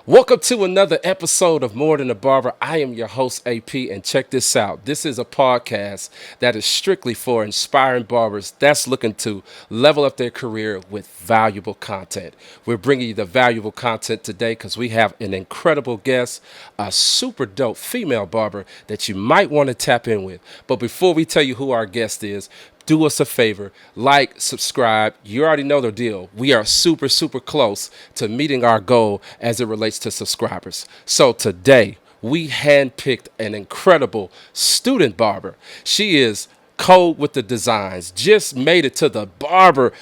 Welcome to another episode of More Than a Barber. I am your host, AP, and check this out. This is a podcast that is strictly for inspiring barbers that's looking to level up their career with valuable content. We're bringing you the valuable content today because we have an incredible guest, a super dope female barber that you might want to tap in with. But before we tell you who our guest is, do us a favor, like, subscribe. You already know the deal. We are super close to meeting our goal as it relates to subscribers. So today, we handpicked an incredible student barber. She is cold with the designs, just made it to the Barber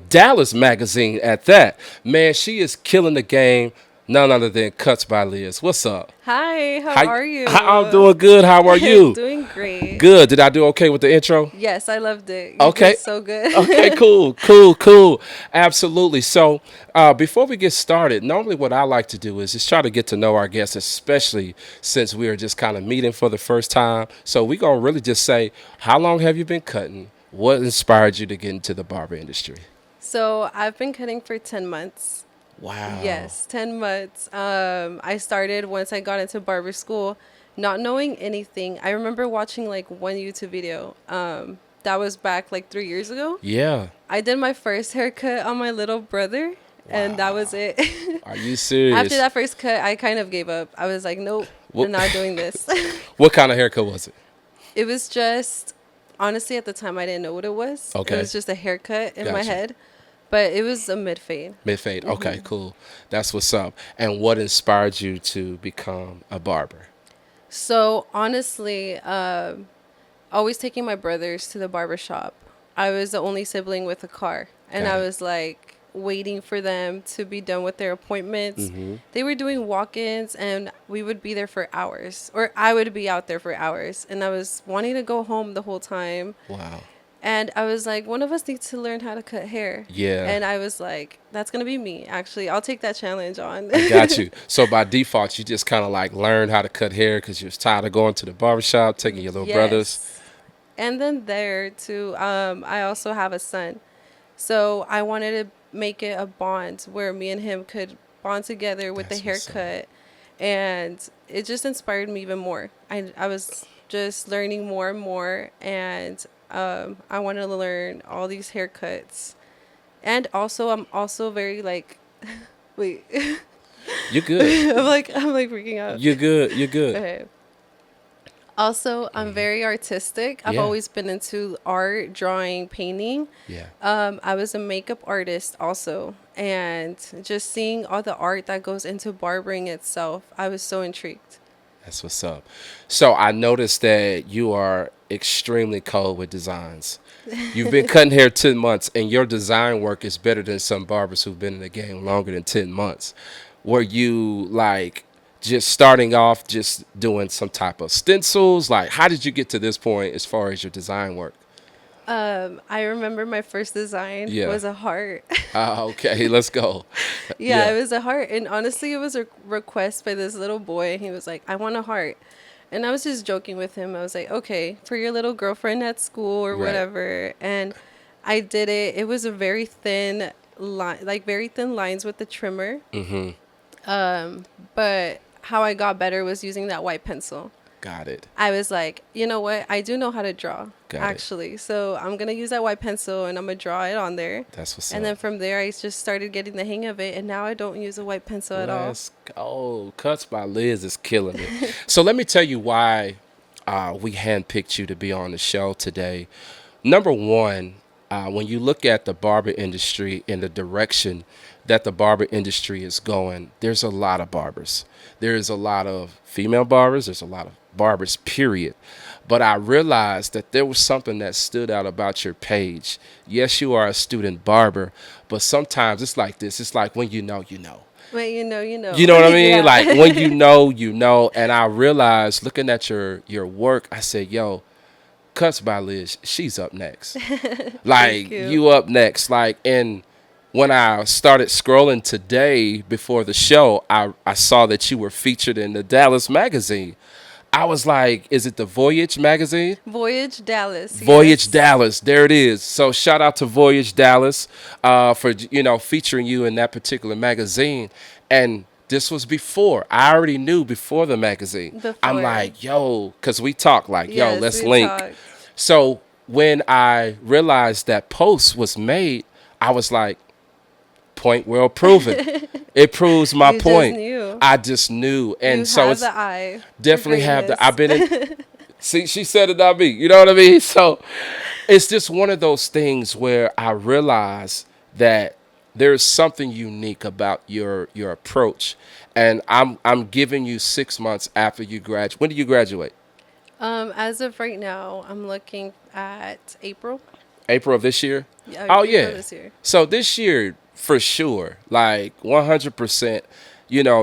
Dallas magazine at that. Man, she is killing the game. None other than Cuts by Liz. What's up? Hi, how How, are you? I'm doing good. How are you? Doing great. Good. Did I do okay with the intro? Yes, I loved it. You Okay. did so good. Okay, cool. Absolutely. So, before we get started, normally what I like to do is just try to get to know our guests, especially since we are just kind of meeting for the first time. So, we're going to really just say, how long have you been cutting? What inspired you to get into the barber industry? So I've been cutting for 10 months. Wow. Yes, 10 months. I started once I got into barber school, not knowing anything. I remember watching like one YouTube video. That was back like 3 years ago. Yeah. I did my first haircut on my little brother, and that was it. Are you serious? After that first cut, I kind of gave up. I was like, nope, What- I'm not doing this. What kind of haircut was it? It was just, honestly, at the time, I didn't know what it was. Okay. It was just a haircut in my Gotcha. head, but it was a mid fade. Mid fade. Okay, cool. That's what's up. And what inspired you to become a barber? So honestly, always taking my brothers to the barber shop. I was the only sibling with a car, and Got I it. was like waiting for them to be done with their appointments. They were doing walk-ins, and we would be there for hours, or I would be out there for hours, and I was wanting to go home the whole time. Wow. And I was like, one of us needs to learn how to cut hair. Yeah. And I was like, that's going to be me, actually. I'll take that challenge on. Got you. So by default, you just kind of like learned how to cut hair because you was tired of going to the barbershop, taking your little brothers. Yes. And then there, too, I also have a son. So I wanted to make it a bond where me and him could bond together with That's the what's up. haircut. And it just inspired me even more. I was just learning more and more. And I wanted to learn all these haircuts. And also, I'm also very like, wait, You're good. I'm like freaking out. You're good. You're good. Okay. Also, I'm very artistic. I've Yeah. always been into art, drawing, painting. Yeah. I was a makeup artist also, and just seeing all the art that goes into barbering itself, I was so intrigued. That's what's up. So I noticed that you are extremely cold with designs. You've been cutting hair 10 months, and your design work is better than some barbers who've been in the game longer than 10 months. Were you like just starting off just doing some type of stencils? Like, how did you get to this point as far as your design work? I remember my first design Yeah. was a heart. Okay, let's go. Yeah, it was a heart. And honestly, it was a request by this little boy. And he was like, I want a heart. And I was just joking with him. I was like, okay, for your little girlfriend at school or Right. whatever. And I did it. It was a very thin line, like very thin lines with the trimmer. But how I got better was using that white pencil. Got it. I was like, you know what? I do know how to draw, Got it. actually. So I'm going to use that white pencil and I'm going to draw it on there. That's what's And up. then from there, I just started getting the hang of it. And now I don't use a white pencil at all. Let's go. Cuts by Liz is killing it. So let me tell you why we handpicked you to be on the show today. Number one, when you look at the barber industry and the direction that the barber industry is going, there's a lot of barbers. There's a lot of female barbers. There's a lot of barbers, period. But I realized that there was something that stood out about your page. Yes, you are a student barber, but sometimes it's like this. It's like when you know, you know. Wait, you know, you know. You know what I mean? Yeah. Like when you know, you know. And I realized looking at your work, I said, yo, Cuts by Liz, she's up next. Like you. you up next. Like, and when I started scrolling today before the show, I saw that you were featured in the Dallas magazine. I was like, is it the Voyage magazine? Voyage Dallas. Voyage yes. Dallas, there it is. So shout out to Voyage Dallas for featuring you in that particular magazine. And This was before. I already knew before the magazine. I'm Before. like, yo, because we talked like, yo, Yes, let's we link. talked. So when I realized that post was made, I was like, point well proven. It proves my You just point. knew. I just knew. You And so have the it's eye for definitely have the, I've greatness. been in, see, she said it, not me. You know what I mean? So it's just one of those things where I realize that there's something unique about your approach. And I'm giving you 6 months after you graduate. When do you graduate? As of right now, I'm looking at April. April of this year? Yeah, Oh April yeah. this year. So this year for sure, like 100%,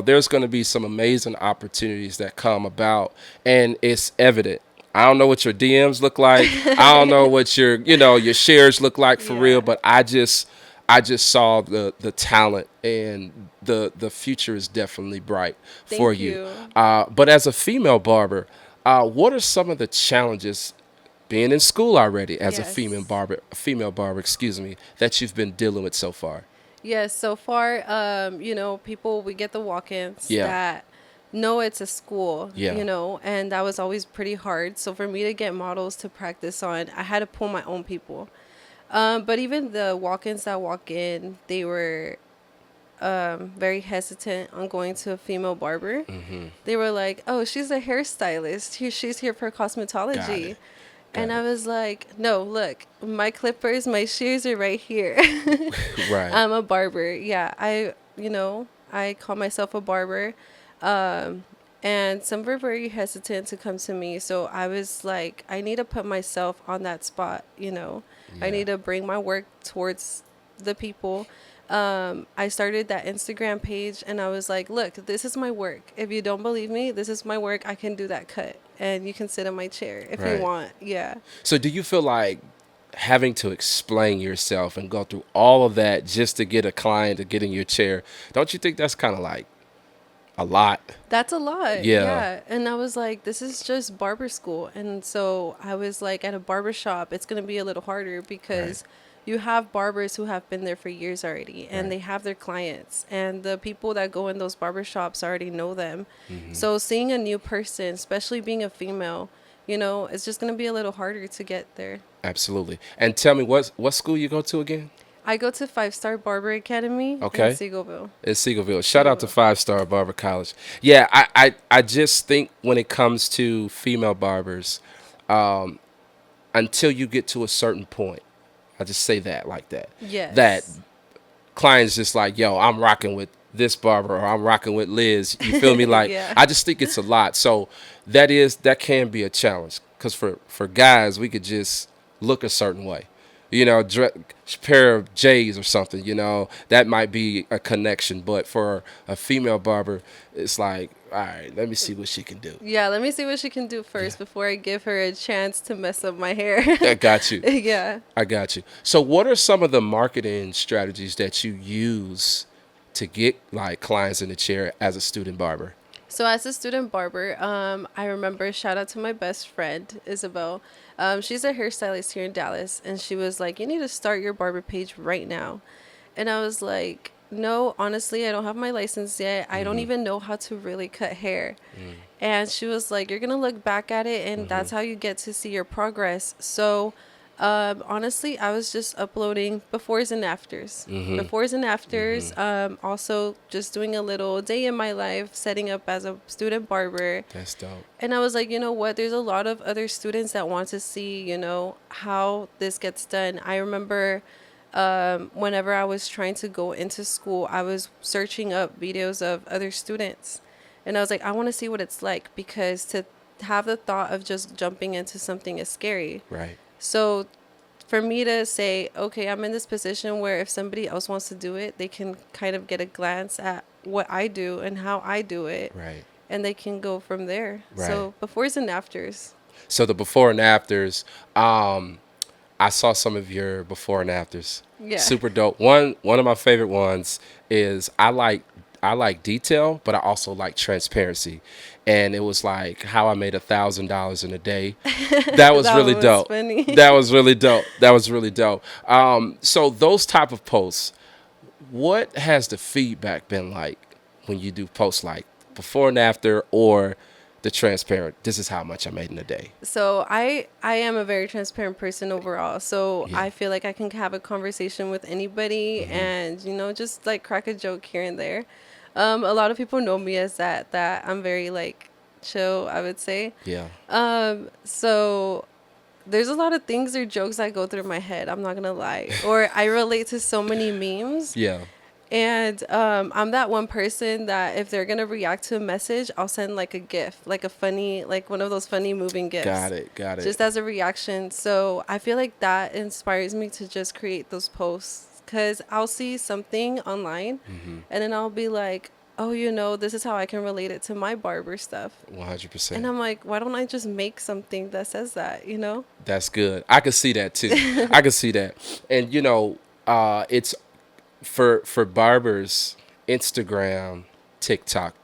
there's going to be some amazing opportunities that come about and it's evident. I don't know what your DMs look like. I don't know what your shares look like for real, Yeah. but I just saw the talent and the future is definitely bright for Thank you. you. But as a female barber, what are some of the challenges being in school already as Yes. a female barber, excuse me, that you've been dealing with so far? Yes, so far, people, we get the walk-ins Yeah, that know it's a school, yeah, and that was always pretty hard. So for me to get models to practice on, I had to pull my own people. But even the walk-ins that walk in, they were very hesitant on going to a female barber. They were like, "Oh, she's a hairstylist. She's here for got it, cosmetology." got And I it. was like, "No, look, my clippers, my shears are right here." Right, I'm a barber. Yeah, I call myself a barber. Um, and some were very hesitant to come to me. So I was like, I need to put myself on that spot. I yeah, need to bring my work towards the people. I started that Instagram page and I was like, look, this is my work. If you don't believe me, this is my work. I can do that cut. And you can sit in my chair if you right. want. Yeah. So do you feel like having to explain yourself and go through all of that just to get a client to get in your chair, don't you think that's kind of like a lot? That's a lot. Yeah, Yeah. And I was like, this is just barber school. And so I was like, at a barber shop, it's going to be a little harder right, because you have barbers who have been there for years already and right. they have their clients. And the people that go in those barber shops already know them. Hmm. So seeing a new person, especially being a female, it's just going to be a little harder to get there. Absolutely. And tell me, what school you go to again? I go to Five Star Barber Academy in Okay. Seagoville. In Seagoville. Shout out to Seagoville. Five Star Barber College. Yeah, I just think when it comes to female barbers, until you get to a certain point, I just say that like that. That Yes. clients just like, yo, I'm rocking with this barber or I'm rocking with Liz. You feel me? Like Yeah. I just think it's a lot. So that can be a challenge because for guys we could just look a certain way. Pair of J's or something. That might be a connection. But for a female barber, it's like, all right, let me see what she can do. Yeah, let me see what she can do Yeah, first before I give her a chance to mess up my hair. I got you. Yeah. I got you. So, what are some of the marketing strategies that you use to get like clients in the chair as a student barber? So as a student barber, I remember shout out to my best friend Isabel. She's a hairstylist here in Dallas, and she was like, "You need to start your barber page right now." And I was like, "No, honestly, I don't have my license yet. I don't Mm-hmm. even know how to really cut hair." Mm. And she was like, "You're gonna look back at it, and Mm-hmm. that's how you get to see your progress." So, honestly, I was just uploading befores and afters. Mm-hmm. Befores and Mm-hmm. afters. Also, just doing a little day in my life, setting up as a student barber. That's dope. And I was like, you know what? There's a lot of other students that want to see, how this gets done. I remember whenever I was trying to go into school, I was searching up videos of other students. And I was like, I want to see what it's like because to have the thought of just jumping into something is scary. Right. So for me to say, okay, I'm in this position where if somebody else wants to do it, they can kind of get a glance at what I do and how I do it, Right. and they can go from there. Right. So befores and afters. So the before and afters, I saw some of your before and afters. Yeah. Super dope. One of my favorite ones is I like detail, but I also like transparency. And it was like how I made $1,000 in a day. That was That really was dope. funny. That was really dope. That was really dope. So those type of posts, what has the feedback been like when you do posts like before and after, or the transparent, this is how much I made in a day? So I am a very transparent person overall. So Yeah. I feel like I can have a conversation with anybody and just like crack a joke here and there. A lot of people know me as that I'm very like chill, I would say. Yeah. So there's a lot of things or jokes that go through my head, I'm not gonna lie. Or I relate to so many memes. Yeah. And I'm that one person that if they're gonna react to a message, I'll send like a GIF, like a funny, like one of those funny moving GIFs, Got it. Got it. just as a reaction. So I feel like that inspires me to just create those posts because I'll see something online, and then I'll be like, oh, this is how I can relate it to my barber stuff. And 100%. I'm like, why don't I just make something that says that? That's good. I can see that too. I can see that. And it's for barbers, Instagram, TikTok,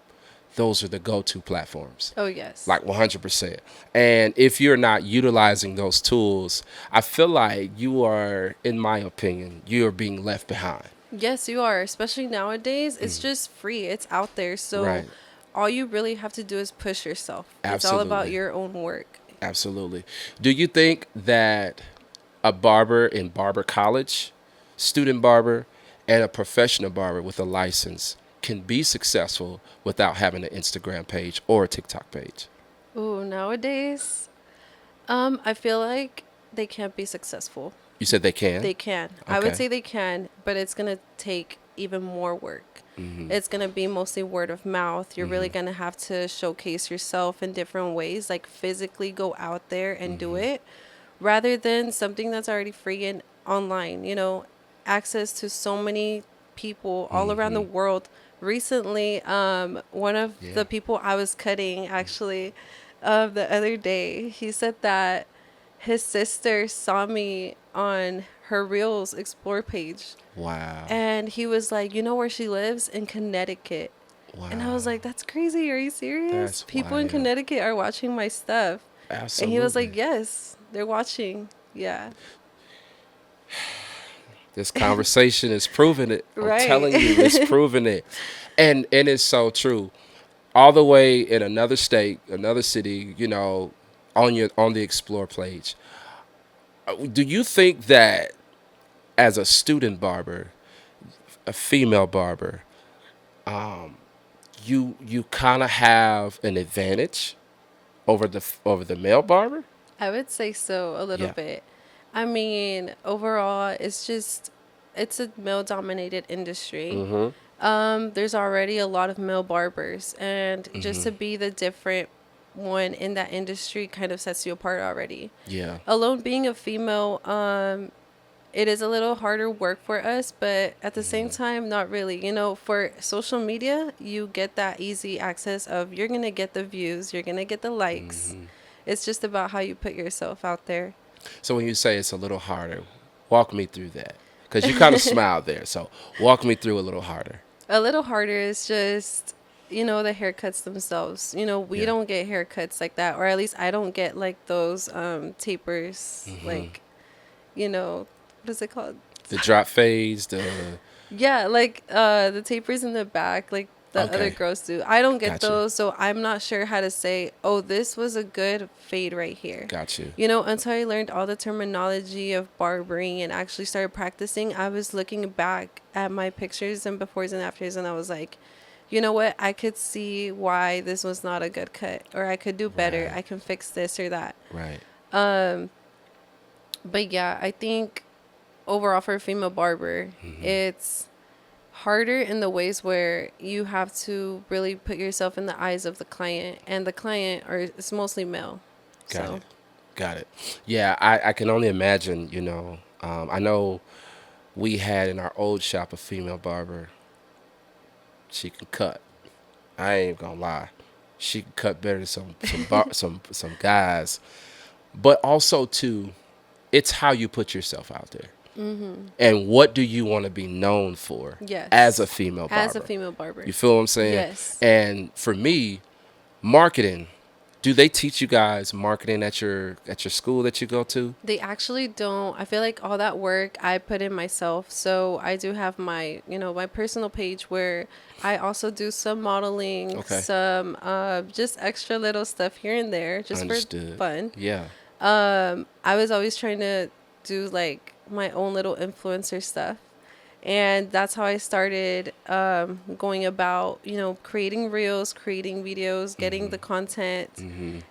those are the go-to platforms. Oh, yes. Like 100%. And if you're not utilizing those tools, I feel like you are, in my opinion, you are being left behind. Yes, you are. Especially nowadays, it's just free. It's out there. So Right. all you really have to do is push yourself. It's all about Absolutely. your own work. Absolutely. Do you think that a barber in barber college, student barber, and a professional barber with a license can be successful without having an Instagram page or a TikTok page? Ooh, nowadays, I feel like they can't be successful. You said they can? They can. I would Okay. say they can, but it's going to take even more work. It's going to be mostly word of mouth. You're really going to have to showcase yourself in different ways, like physically go out there and do it, rather than something that's already free and online. Access to so many people all around the world. Recently, one of Yeah. the people I was cutting actually the other day, he said that his sister saw me on her Reels Explore page. Wow. And he was like, you know where she lives? In Connecticut. Wow. And I was like, that's crazy. Are you serious? That's People in wild. Connecticut are watching my stuff. Absolutely. And he was like, yes, they're watching. Yeah. This conversation is proving it. I'm Right. telling you, it's proving it. And it's so true. All the way in another state, another city, on the Explore page. Do you think that as a student barber, a female barber, you kind of have an advantage over the male barber? I would say so, a little Yeah. bit. I mean, overall, it's a male dominated industry. There's already a lot of male barbers, and just to be the different one in that industry kind of sets you apart already. Yeah. Alone being a female, it is a little harder work for us, but at the same time, not really. For social media, you get that easy access of you're going to get the views, you're going to get the likes. It's just about how you put yourself out there. So when you say it's a little harder, walk me through that. Because you kind of smiled there. So walk me through a little harder. A little harder is just, the haircuts themselves. We Yeah. don't get haircuts like that, or at least I don't get like those tapers, like, what is it called? The drop fades, Yeah, like the tapers in the back, like the Okay. other girls do. I don't get Gotcha. those, so I'm not sure how to say, oh, this was a good fade right here. got you. Until I learned all the terminology of barbering and actually started practicing, I was looking back at my pictures and befores and afters, and I was like, you know what? I could see why this was not a good cut, or I could do better. Right. I can fix this or that. Right. But yeah, I think overall for a female barber, it's harder in the ways where you have to really put yourself in the eyes of the client, and the client it's mostly male. Got it. Got it. Yeah, I can only imagine, I know we had in our old shop a female barber. She can cut. I ain't gonna lie. She can cut better than some guys. But also too, it's how you put yourself out there. And what do you want to be known for Yes. as a female barber? As a female barber. You feel what I'm saying? Yes. And for me, marketing Do they teach you guys marketing at your school that you go to? They actually don't. I feel like all that work I put in myself. So I do have my, my personal page where I also do some modeling, Okay. some just extra little stuff here and there just for Understood. fun. Yeah. I was always trying to do like my own little influencer stuff. And that's how I started going about, creating reels, creating videos, getting the content.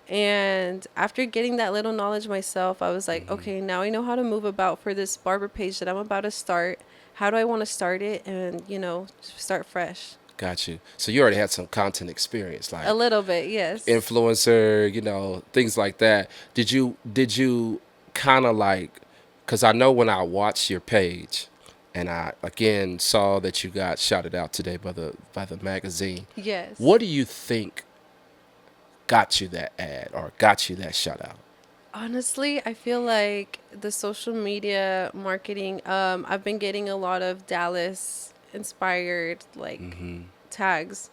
And after getting that little knowledge myself, I was like, okay, now I know how to move about for this barber page that I'm about to start. How do I want to start it and, start fresh? Got you. So you already had some content experience, A like little bit, yes. influencer, things like that. Did you kind of like, because I know when I watched your page, and I again saw that you got shouted out today by the magazine. Yes. What do you think got you that ad or got you that shout out? Honestly, I feel like the social media marketing, I've been getting a lot of Dallas inspired like tags,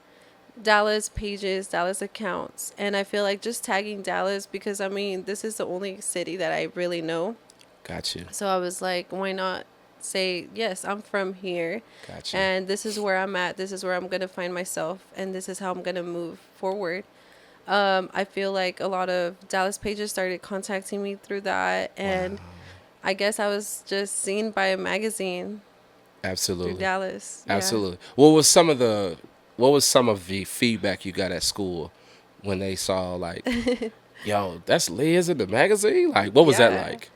Dallas pages, Dallas accounts. And I feel like just tagging Dallas because I mean, this is the only city that I really know. Got you. So I was like, why not say, yes, I'm from here Got you. and this is where I'm at. This is where I'm going to find myself and this is how I'm going to move forward. I feel like a lot of Dallas pages started contacting me through that. Wow. And I guess I was just seen by a magazine through Absolutely. Dallas. Yeah. Absolutely. What was some of the feedback you got at school when they saw like, yo, that's Liz in the magazine? Like, what was that Yeah. like?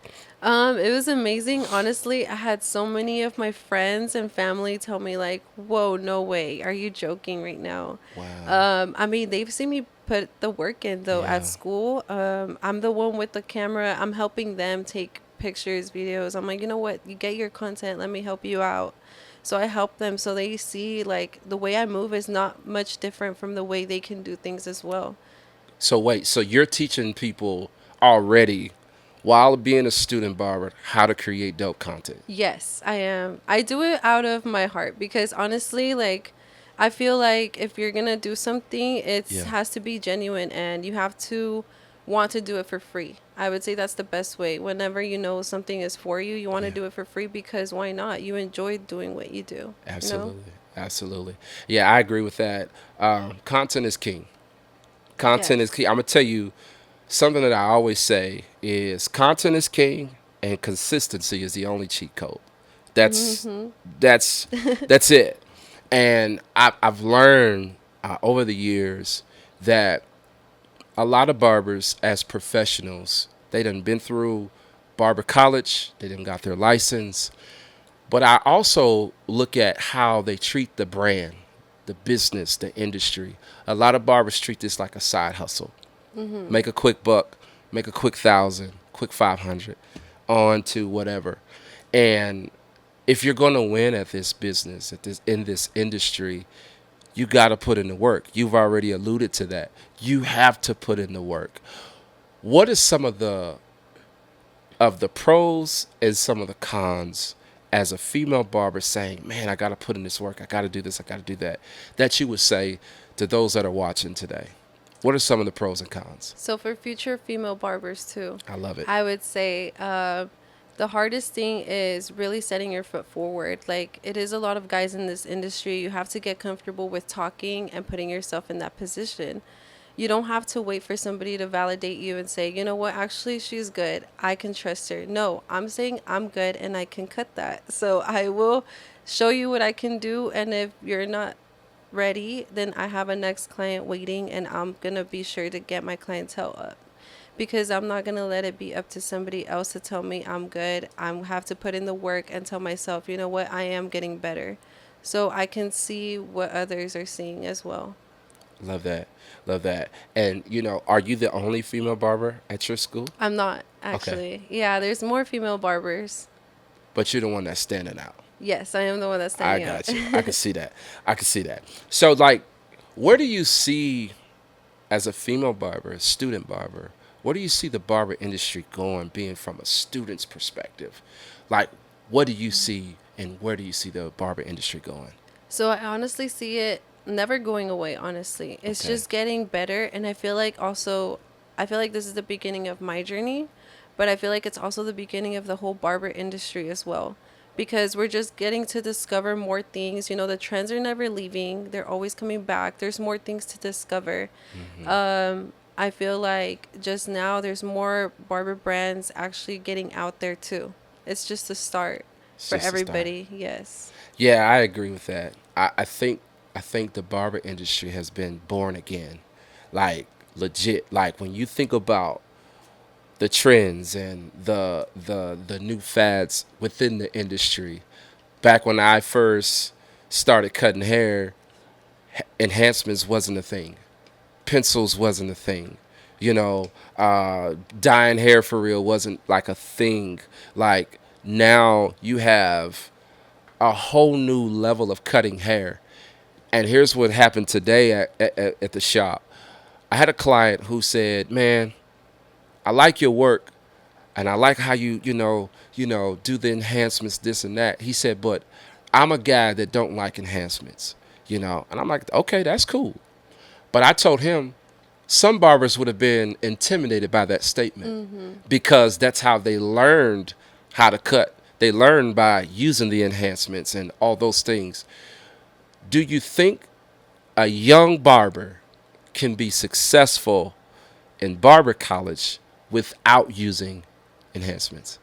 It was amazing. Honestly, I had so many of my friends and family tell me like, "Whoa, no way. Are you joking right now?" Wow. I mean, they've seen me put the work in though at Yeah. school. I'm the one with the camera. I'm helping them take pictures, videos. I'm like, "You know what? You get your content. Let me help you out." So I help them so they see like the way I move is not much different from the way they can do things as well. So wait, so you're teaching people already while being a student barber how to create dope content. Yes, I am. I do it out of my heart because honestly, like, I feel like if you're gonna do something, it Yeah. has to be genuine and you have to want to do it for free. I would say that's the best way. Whenever you know something is for you, you want to Yeah. do it for free because why not? You enjoy doing what you do, you know? Absolutely. Absolutely. Yeah, I agree with that. Content is king. Content is Yes. key. I'm gonna tell you something that I always say is content is king and consistency is the only cheat code. That's that's that's it. And I've learned over the years that a lot of barbers as professionals, they done been through barber college, they done got their license, but I also look at how they treat the brand, the business, the industry. A lot of barbers treat this like a side hustle. Make a quick buck, make a quick 1,000, quick 500, on to whatever. And if you're going to win at this business, at this in this industry, you got to put in the work. You've already alluded to that. You have to put in the work. What is some of the pros and some of the cons as a female barber saying, man, I got to put in this work. I got to do this. I got to do that. That you would say to those that are watching today? What are some of the pros and cons? So for future female barbers too, I love it. I would say the hardest thing is really setting your foot forward. Like it is a lot of guys in this industry. You have to get comfortable with talking and putting yourself in that position. You don't have to wait for somebody to validate you and say, you know what, actually, she's good. I can trust her. No, I'm saying I'm good and I can cut that. So I will show you what I can do. And if you're not ready, then I have a next client waiting and I'm going to be sure to get my clientele up because I'm not going to let it be up to somebody else to tell me I'm good. I have to put in the work and tell myself, you know what, I am getting better. So I can see what others are seeing as well. Love that. Love that. And, are you the only female barber at your school? I'm not Okay. actually. Yeah, there's more female barbers. But you're the one that's standing out. Yes, I am the one that's I standing out. got you. I can see that. I can see that. So, like, where do you see, as a female barber, a student barber, where do you see the barber industry going, being from a student's perspective? Like, what do you see and where do you see the barber industry going? So I honestly see it never going away, honestly. It's Okay. just getting better. And I feel like also I feel like this is the beginning of my journey, but I feel like it's also the beginning of the whole barber industry as well. Because we're just getting to discover more things. You know, the trends are never leaving, they're always coming back. There's more things to discover. I feel like just now there's more barber brands actually getting out there too. It's just a start It's for just a start. everybody. Yes. Yeah, I agree with that. I think the barber industry has been born again, like legit. Like when you think about the trends and the new fads within the industry. Back when I first started cutting hair, enhancements wasn't a thing. Pencils wasn't a thing. You know, dyeing hair for real wasn't like a thing. Like now you have a whole new level of cutting hair. And here's what happened today at the shop. I had a client who said, "Man, I like your work, and I like how you do the enhancements, this and that." He said, "But I'm a guy that don't like enhancements." And I'm like, "Okay, that's cool." But I told him some barbers would have been intimidated by that statement because that's how they learned how to cut. They learned by using the enhancements and all those things. Do you think a young barber can be successful in barber college without using enhancements?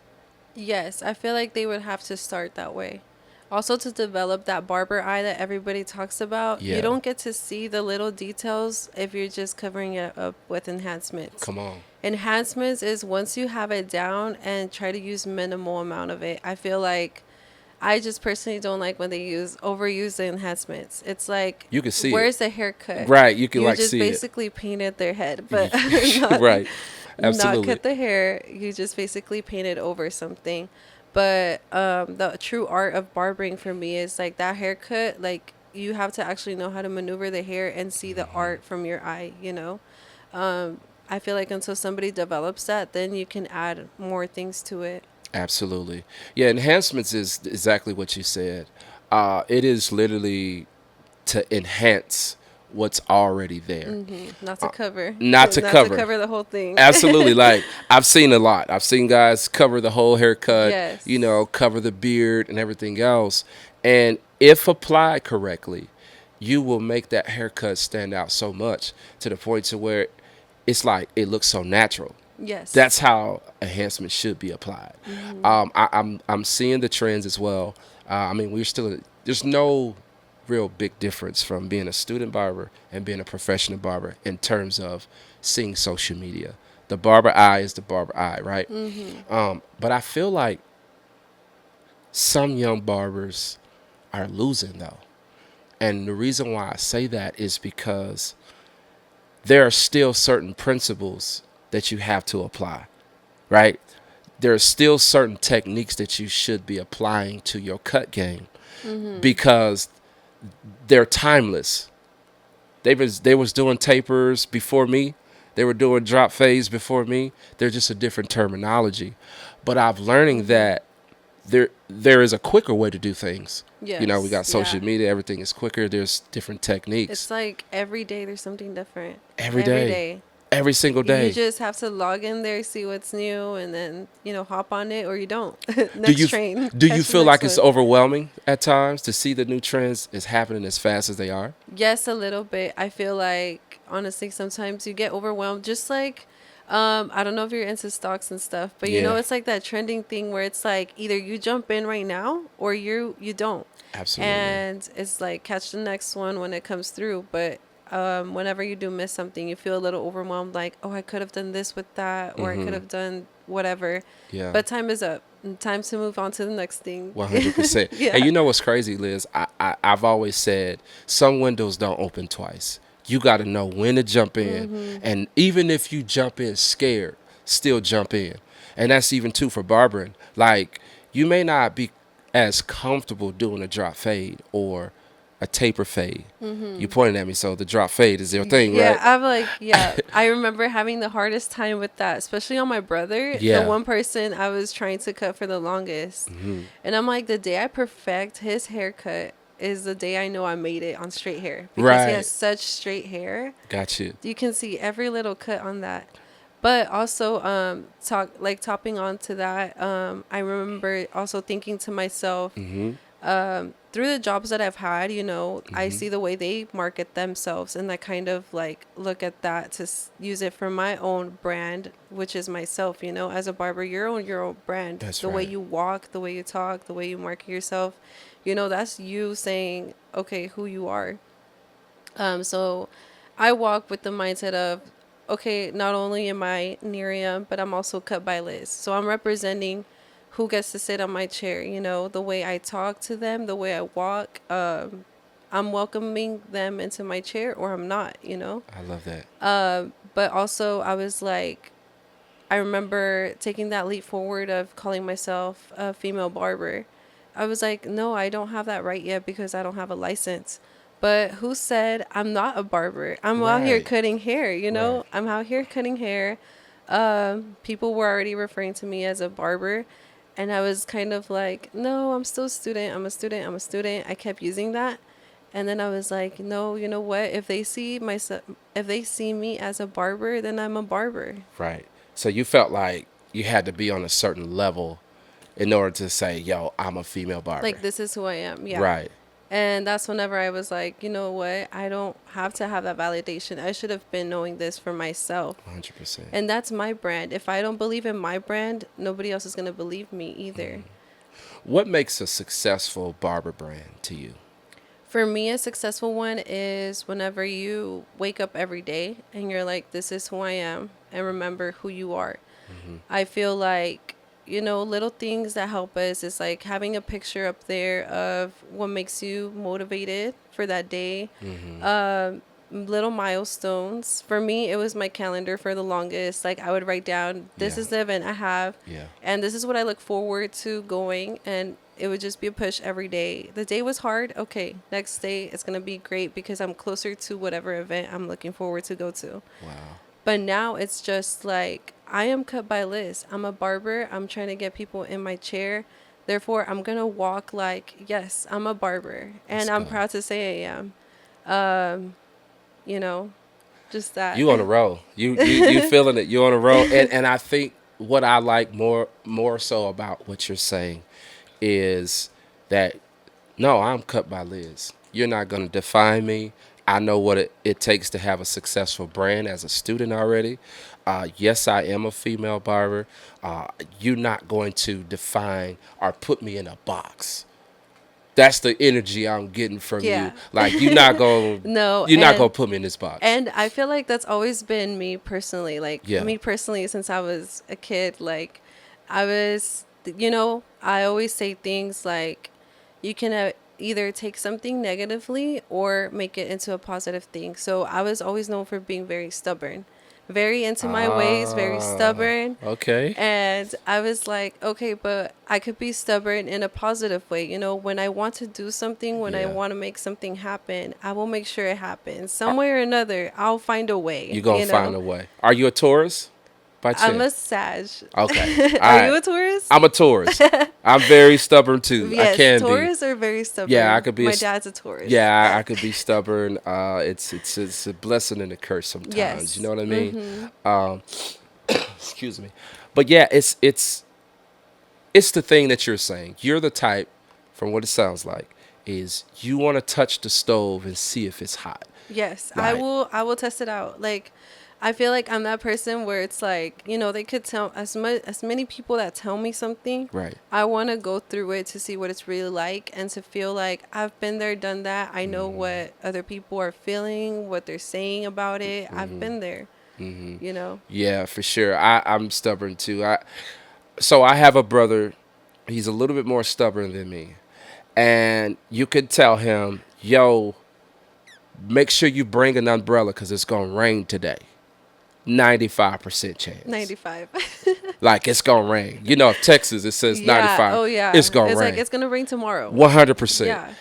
Yes, I feel like they would have to start that way. Also, to develop that barber eye that everybody talks about, you Yeah, don't get to see the little details if you're just covering it up with enhancements. come on. Enhancements is once you have it down and try to use minimal amount of it. I feel like I just personally don't like when they overuse the enhancements. It's like, You can see it. where's the haircut? Right, you can You like just see it. basically painted their head, but not Right, not absolutely. cut the hair. You just basically painted over something. But the true art of barbering for me is like that haircut. Like you have to actually know how to maneuver the hair and see the art from your eye. I feel like until somebody develops that, then you can add more things to it. Absolutely. Yeah, enhancements is exactly what you said. It is literally to enhance what's already there, Not to cover, not to not to cover. cover the whole thing. Absolutely. Like I've seen a lot. I've seen guys cover the whole haircut, Yes. cover the beard and everything else. And if applied correctly, you will make that haircut stand out so much to the point to where it's like it looks so natural. Yes. That's how enhancement should be applied. I'm seeing the trends as well. I mean, there's no real big difference from being a student barber and being a professional barber in terms of seeing social media. The barber eye is the barber eye, right? But I feel like some young barbers are losing though, and the reason why I say that is because there are still certain principles that you have to apply, right? There are still certain techniques that you should be applying to your cut game because they're timeless. They was doing tapers before me. They were doing drop fades before me. They're just a different terminology. But I've learning that there is a quicker way to do things. We Yes. got social Yeah. media, everything is quicker. There's different techniques It's like every day there's something different. every Every day, day. every single You day. just have to log in there, see what's new, and then, hop on it or you don't. Do Next you train. do you Catch the feel next like it's one. overwhelming at times to see the new trends is happening as fast as they are? Yes, a little bit. I feel like, honestly, sometimes you get overwhelmed. Just like, I don't know if you're into stocks and stuff, but Yeah, it's like that trending thing where it's like either you jump in right now or you don't. absolutely. And it's like catch the next one when it comes through. But whenever you do miss something, you feel a little overwhelmed, like, oh, I could have done this with that, or I could have done whatever. Yeah. But time is up. Time to move on to the next thing. 100%. And Yeah. you know what's crazy, Liz? I've always said some windows don't open twice. You got to know when to jump in. And even if you jump in scared, still jump in. And that's even too for barbering. Like, you may not be as comfortable doing a drop fade or a taper fade. You pointed at me, so the drop fade is your thing, Yeah, right? I'm like, yeah. I remember having the hardest time with that, especially on my brother, the Yeah. one person I was trying to cut for the longest. And I'm like, the day I perfect his haircut is the day I know I made it on straight hair because he has Right. such straight hair. Got you. You can see every little cut on that. But also, topping on to that, I remember also thinking to myself, Mm-hmm. through the jobs that I've had, I Mm-hmm. see the way they market themselves, and I kind of like look at that to use it for my own brand, which is myself. As a barber, your own brand. That's The way right. you walk, the way you talk, the way you market yourself, that's you saying, okay, who you are. So I walk with the mindset of, okay, not only am I Nerium, but I'm also cut by Liz. So I'm representing who gets to sit on my chair, the way I talk to them, the way I walk. I'm welcoming them into my chair or I'm not. I love that. But also, I was like, I remember taking that leap forward of calling myself a female barber. I was like, no, I don't have that right yet because I don't have a license. But who said I'm not a barber? I'm out here Right. cutting hair, Right. I'm out here cutting hair. People were already referring to me as a barber. And I was kind of like, no, I'm still a student. I'm a student. I'm a student. I kept using that. And then I was like, no, you know what? If they see me as a barber, then I'm a barber. Right. So you felt like you had to be on a certain level in order to say, "Yo, I'm a female barber." Like, this is who I am. Yeah. Right. And that's whenever I was like, you know what? I don't have to have that validation. I should have been knowing this for myself. 100%. And that's my brand. If I don't believe in my brand, nobody else is going to believe me either. What makes a successful barber brand to you? For me, a successful one is whenever you wake up every day and you're like, this is who I am, and remember who you are. I feel like, little things that help us is like having a picture up there of what makes you motivated for that day. Little milestones. For me, it was my calendar for the longest. Like, I would write down, this Yeah. is the event I have, Yeah. and this is what I look forward to going. And it would just be a push every day. The day was hard. Okay, next day it's going to be great because I'm closer to whatever event I'm looking forward to go to. Wow. But now it's just like, I am cut by Liz. I'm a barber. I'm trying to get people in my chair. Therefore, I'm going to walk like, yes, I'm a barber. Let's And I'm go. proud to say I am. Um, you know, just that. You on a roll. You feeling it. You on a roll. And I think what I like more so about what you're saying is that no, I'm cut by Liz. You're not going to define me. I know what it takes to have a successful brand as a student already. Yes, I am a female barber. You're not going to define or put me in a box. That's the energy I'm getting from you. Yeah. Like you're not going No, you're not going and to put me in this box. and I feel like that's always been me personally. Like, Yeah. me personally, since I was a kid, like, I always say things like, you can either take something negatively or make it into a positive thing. So I was always known for being very stubborn, very into my ways, very stubborn. Okay. And I was like, okay, but I could be stubborn in a positive way. When I want to do something, when I Yeah. want to make something happen, I will make sure it happens. Some way or another, I'll find a way, You're going to find a way. Are you a Taurus by I'm a chance? Sag. Okay. All Are you right. a Taurus? I'm a Taurus. I'm very stubborn too. I Yes, can be. Taurus are very stubborn. Yeah, I could be. My dad's a Taurus. Yeah, I could be stubborn. It's a blessing and a curse sometimes. You Yes. know what I mean? Excuse me. But yeah, it's the thing that you're saying. You're the type, from what it sounds like, is you want to touch the stove and see if it's hot. Yes, I Like, will. I will test it out. Like, I feel like I'm that person where it's like, they could tell as many people that tell me something. right. I want to go through it to see what it's really like and to feel like I've been there, done that. I know what other people are feeling, what they're saying about it. I've been there. You know. Yeah, for sure. I'm stubborn too. So I have a brother. He's a little bit more stubborn than me, and you could tell him, "Yo, make sure you bring an umbrella because it's gonna rain today." 95% chance. 95. Like it's gonna rain. You know, if Texas it says Yeah. 95. Oh yeah. It's gonna It's rain. like it's gonna rain tomorrow. 100%. Yeah.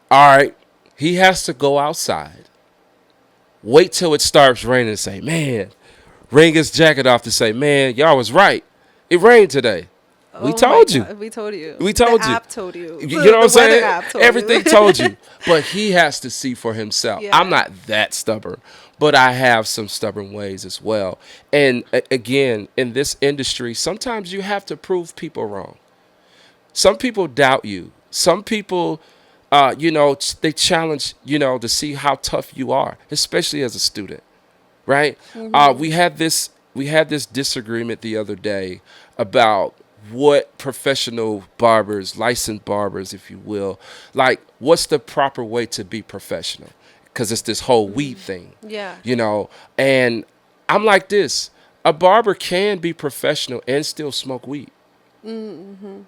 All right. He has to go outside. Wait till it starts raining and say, "Man," wring his jacket off to say, "Man, y'all was right. It rained today." We Oh my told you. God, we told you. We The told you. app told you. You know what I'm The weather saying? app told you. Everything told you. But he has to see for himself. I'm Yeah. not that stubborn, but I have some stubborn ways as well. And again, in this industry, sometimes you have to prove people wrong. Some people doubt you. Some people, they challenge, to see how tough you are, especially as a student, right? Mhm. We had this disagreement the other day about what professional barbers, licensed barbers, if you will, like what's the proper way to be professional? Because it's this whole weed thing, Yeah. you know. And I'm like this: a barber can be professional and still smoke weed. Mhm.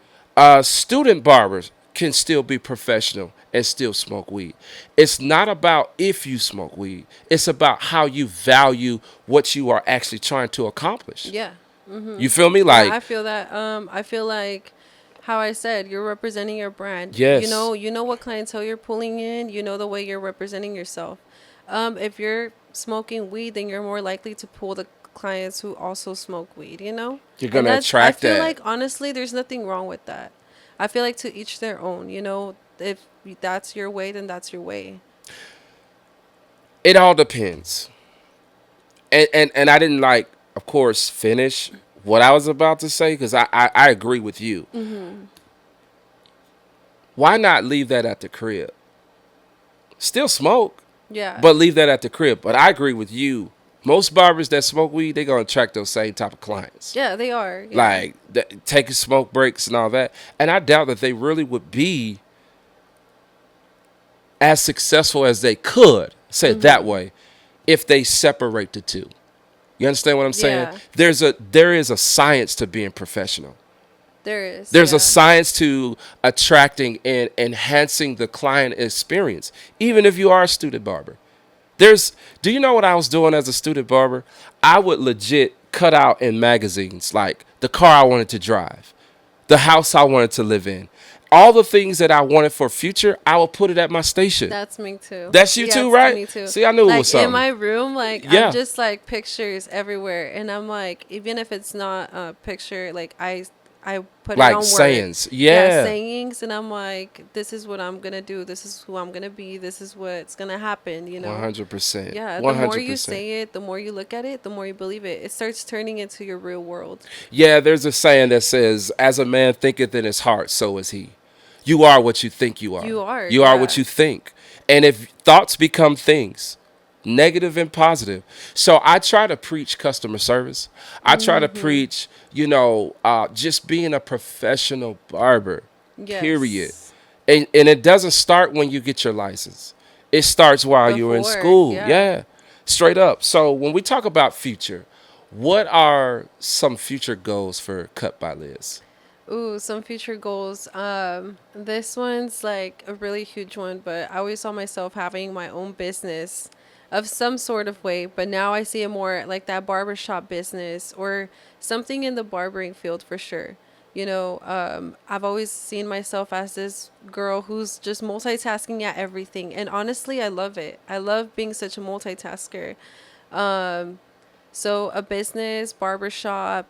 Student barbers can still be professional and still smoke weed. It's not about if you smoke weed. It's about how you value what you are actually trying to accomplish. Yeah. You feel me? Yeah, Like, I feel that. I feel like how I said, you're representing your brand. yes, You know what clientele you're pulling in. You know the way you're representing yourself. If you're smoking weed, then you're more likely to pull the clients who also smoke weed. you're And gonna that's. I attract feel that. like honestly, there's nothing wrong with that. I feel like to each their own. If that's your way, then that's your way. It all depends. And I didn't, like, of course, finish what I was about to say because I agree with you. Mhm. Why not leave that at the crib? Still smoke, Yeah. but leave that at the crib. But I agree with you. Most barbers that smoke weed, they're gonna attract those same type of clients. Yeah, they are. Yeah. Like taking smoke breaks and all that. And I doubt that they really would be as successful as they could, say it that Mhm. way, if they separate the two. You understand what I'm saying? Yeah. There is a science to being professional. There is. There's a Yeah. science to attracting and enhancing the client experience, even if you are a student barber. Do you know what I was doing as a student barber? I would legit cut out in magazines like the car I wanted to drive, the house I wanted to live in, all the things that I wanted for future. I would put it at my station. That's me too. That's you Yeah, too, it's right? me too. See, I knew it was Like in something. my room, like I'm Yeah, just like pictures everywhere, and I'm like, even if it's not a picture, like I put it like on word. sayings. Yeah, Yeah, sayings, and I'm like, this is what I'm gonna do. This is who I'm gonna be. This is what's gonna happen. 100%, Yeah, the more you 100%. say it, the more you look at it, the more you believe it. It starts turning into your real world. Yeah, there's a saying that says, "As a man thinketh in his heart, so is he." You are what you think you are. You are, You are what yeah. you think. And if thoughts become things, negative and positive. So I try to preach customer service. I try to Mhm. preach, just being a professional barber, period. Yes. And it doesn't start when you get your license. It starts while you're in Before, school. yeah. Yeah, straight up. So when we talk about future, what are some future goals for Cut by Liz? Ooh, some future goals. This one's like a really huge one, but I always saw myself having my own business of some sort of way. But now I see it more like that barbershop business or something in the barbering field for sure. I've always seen myself as this girl who's just multitasking at everything. And honestly, I love it. I love being such a multitasker. Um, so a business, barbershop,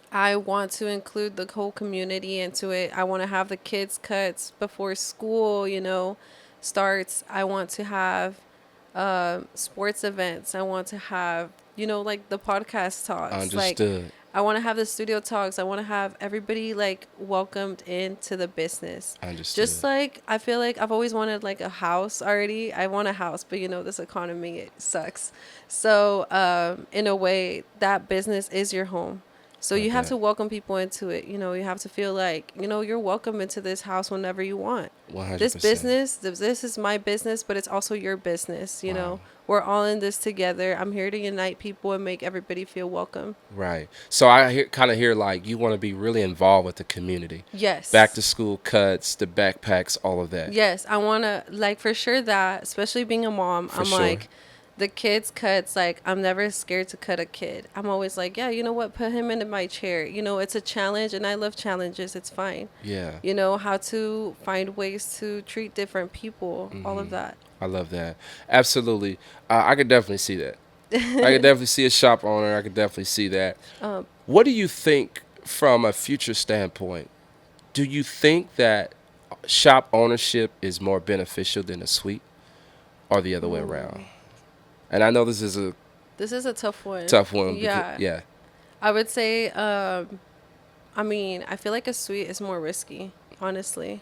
I want to include the whole community into it. I want to have the kids cuts before school, starts. I want to have sports events. I want to have, like the podcast talks. Like, Understood. I want to have the studio talks. I want to have everybody like welcomed into the business. Just Understood. like I feel like I've always wanted like a house already. I want a house, but this economy, it sucks. So, in a way, that business is your home. So you Love have that. to welcome people into it. You have to feel like, you're welcome into this house whenever you want. This 100%. business, this is my business, but it's also your business. Wow. We're all in this together. I'm here to unite people and make everybody feel welcome. Right. So I kind of hear like you want to be really involved with the community. Back Yes. to school cuts, the backpacks, all of that. Yes, I want to, like, for sure that, especially being a mom, For I'm sure. like, the kids cuts, like, I'm never scared to cut a kid. I'm always like, yeah, you know what? Put him into my chair. It's a challenge, and I love challenges. It's fine. Yeah. How to find ways to treat different people, all of that. I love that. Absolutely. I could definitely see that. I could definitely see a shop owner. I could definitely see that. Um, What do you think? from a future standpoint, do you think that shop ownership is more beneficial than a suite, or the other way around? And I know this is a This is a tough one. tough one because Yeah. yeah, I would say, I mean, I feel like a suite is more risky, honestly,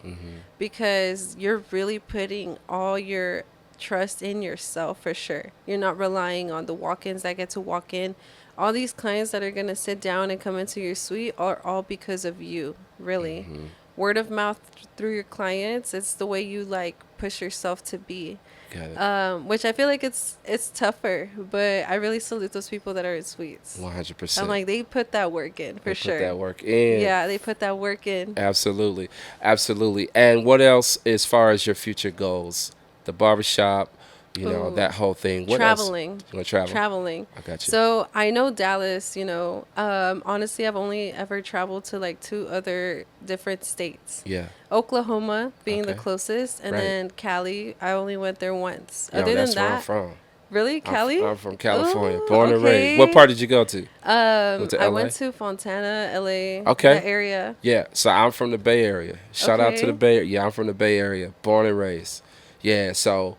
because you're really putting all your trust in yourself for sure. You're not relying on the walk ins that get to walk in. All these clients that are going to sit down and come into your suite are all because of you, really. Word of mouth through your clients, it's the way you like push yourself to be. got it. Which I feel like it's tougher, but I really salute those people that are in suites. I'm 100%. like, they put that work in for They put sure. that work in. Yeah, they put that work in. Absolutely. Absolutely. And what else as far as your future goals? The barbershop, Ooh, that whole thing. What else? traveling. You want to travel? Traveling. I got you. So I know Dallas, you know. Honestly, I've only ever traveled to like two other different states. Yeah. Oklahoma being the Okay. closest, and Right. then Cali, I only went there once. Yo, Other than that's where I'm that, from. really, Cali? I'm from California, Ooh, born and raised. What okay. part did you go to? Went to I LA? went to Fontana, LA, Okay. that area. Yeah. So I'm from the Bay Area. Shout out to the Okay. Bay Area. Yeah, I'm from the Bay Area, born and raised. Yeah. So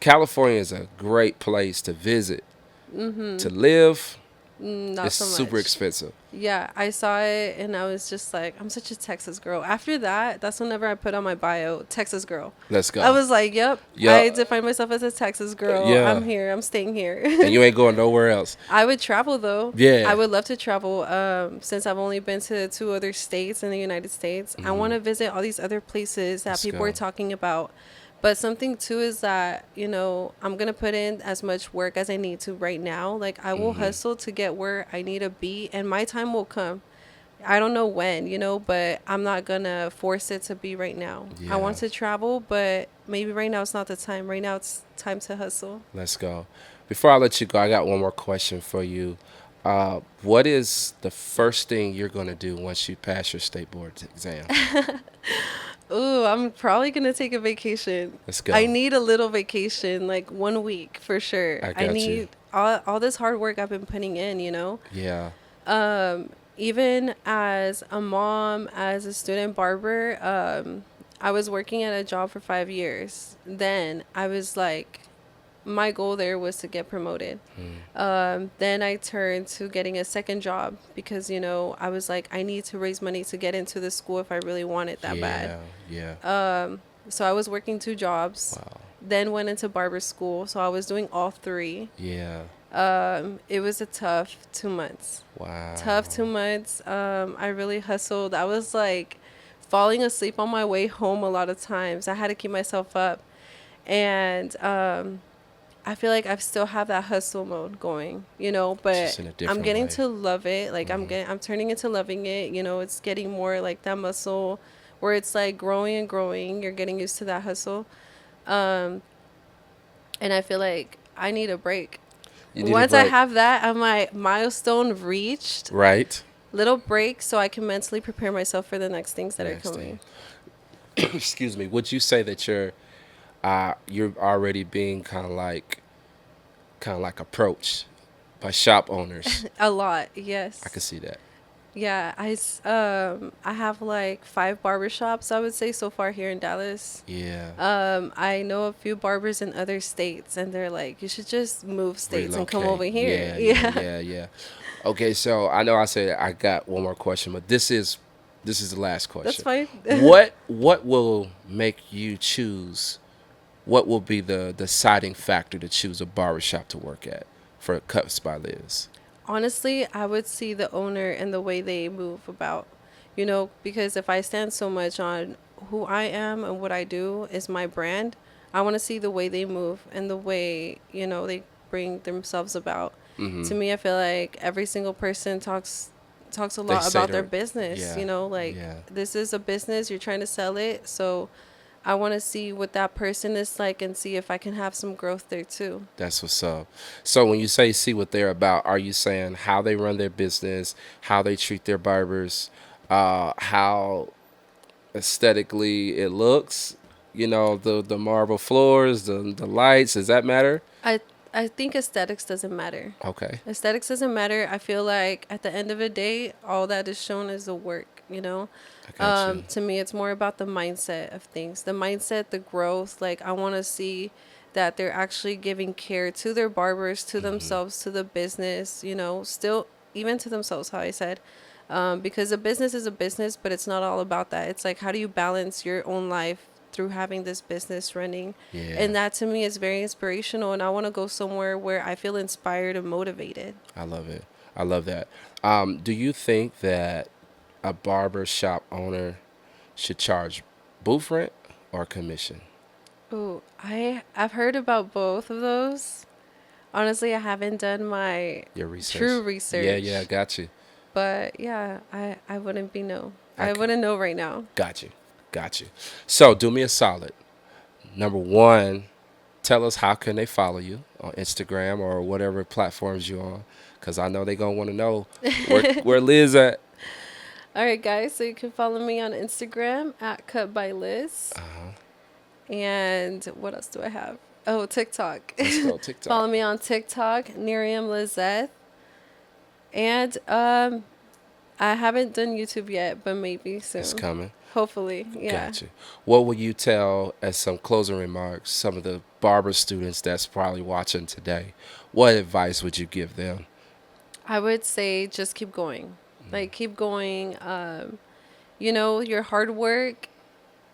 California is a great place to visit. To live, Not it's so super much. expensive. Yeah, I saw it and I was just like, I'm such a Texas girl. After that, that's whenever I put on my bio, Texas girl. Let's go. I was like, yep, Yeah. I define myself as a Texas girl. Yeah. I'm here. I'm staying here. And you ain't going nowhere else. I would travel though. I Yeah. would love to travel. Since I've only been to two other states in the United States, I want to visit all these other places that Let's people go. are talking about. But something too is that, I'm going to put in as much work as I need to right now. Like, I will hustle to get where I need to be, and my time will come. I don't know when, but I'm not going to force it to be right now. I Yeah. want to travel, but maybe right now it's not the time. Right now it's time to hustle. Let's go. Before I let you go, I got one more question for you. What is the first thing you're going to do once you pass your state board exam? Ooh, I'm probably gonna take a vacation. Let's go. I need a little vacation, like 1 week for sure. I I got you. need all this hard work I've been putting in. Yeah. Even as a mom, as a student barber, I was working at a job for 5 years. Then I was like, my goal there was to get promoted. Then I turned to getting a second job because, I was like, I need to raise money to get into the school if I really want it that bad. Yeah. So I was working two jobs, Wow. then went into barber school. So I was doing all three. Yeah. It was a tough 2 months. Wow. Tough 2 months. I really hustled. I was like falling asleep on my way home a lot of times. I had to keep myself up. And I feel like I still have that hustle mode going, but Just in a I'm different getting way. to love it. Like I'm turning into loving it. It's getting more like that muscle where it's like growing and growing. You're getting used to that hustle. And I feel like I need a break. You need a Once I break. have that, I'm like milestone reached. Right. Little break so I can mentally prepare myself for the next things that Next are coming. thing. Excuse me. Would you say that you're already being kind of like approached by shop owners? A lot, yes. I can see that. Yeah, I have like 5 barbershops, I would say, so far here in Dallas. Yeah. I know a few barbers in other states, and they're like, you should just move states and come Relocate. over here. Yeah. Okay, so I know I said I got one more question, but this is the last That's question. fine. What will make you choose? What will be the deciding factor to choose a barbershop to work at for Cuts by Liz? Honestly, I would see the owner and the way they move about, because if I stand so much on who I am and what I do is my brand, I want to see the way they move and the way, they bring themselves about. To me, I feel like every single person talks a They lot say about their their- business, yeah, like yeah. this is a business, you're trying to sell it. So I want to see what that person is like and see if I can have some growth there too. That's what's up. So when you say see what they're about, are you saying how they run their business, how they treat their barbers, how aesthetically it looks, the marble floors, the lights, does that matter? I I think aesthetics doesn't matter. Okay. Aesthetics doesn't matter. I feel like at the end of the day, all that is shown is the work, you know? I got you. To me, it's more about the mindset of things, the mindset, the growth. Like, I want to see that they're actually giving care to their barbers, to themselves, to the business, you know, still, even to themselves, how I said. Because a business is a business, but it's not all about that. It's like, how do you balance your own life through having this business running? Yeah. And that to me is very inspirational. And I want to go somewhere where I feel inspired and motivated. I love it. I love that. Do you think that a barber shop owner should charge booth rent or commission? Oh, I've heard about both of those. Honestly, I haven't done my Your research. true Yeah, yeah, I research, got you. but yeah, I wouldn't be no. I I c- wouldn't know right now. got you. Got you. So do me a solid. Number one, tell us how can they follow you on Instagram or whatever platforms you're on, because I know they're gonna want to know where Liz at. All right, guys, so you can follow me on Instagram at Cut by Liz. And what else do I have? Oh, TikTok. Let's go TikTok. Follow me on TikTok, Miriam Lizeth. And I haven't done YouTube yet, but maybe soon. It's coming. Hopefully, yeah. Got you. What would you tell as some closing remarks some of the barber students that's probably watching today? What advice would you give them? I would say just keep going. Like, keep going. You know, your hard work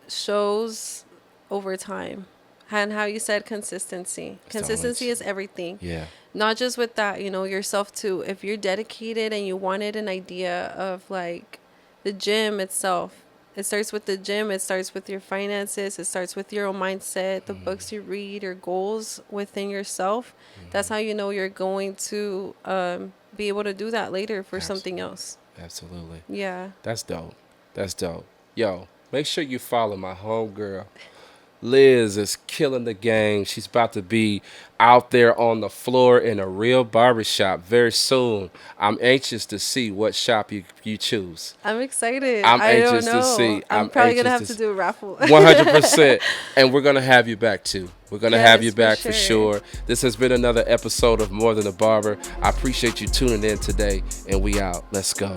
shows over time. And how you said consistency. Consistency is everything. Yeah. Not just with that, you know, yourself too. If you're dedicated and you wanted an idea of like the gym itself, it starts with the gym, it starts with your finances, it starts with your own mindset, the books you read, your goals within yourself. That's how you know you're going to be able to do that later for something else. Absolutely. Yeah. That's dope. That's dope. Yo, make sure you follow my homegirl. Liz is killing the game. She's about to be out there on the floor in a real barbershop very soon. I'm anxious to see what shop you choose. I'm excited. I'm I don't anxious to know. see. I'm probably going to have anxious to do a raffle. 100%. And we're going to have you back too. We're going to have you Yes, for back for sure. sure. This has been another episode of More Than a Barber. I appreciate you tuning in today, and we out. Let's go.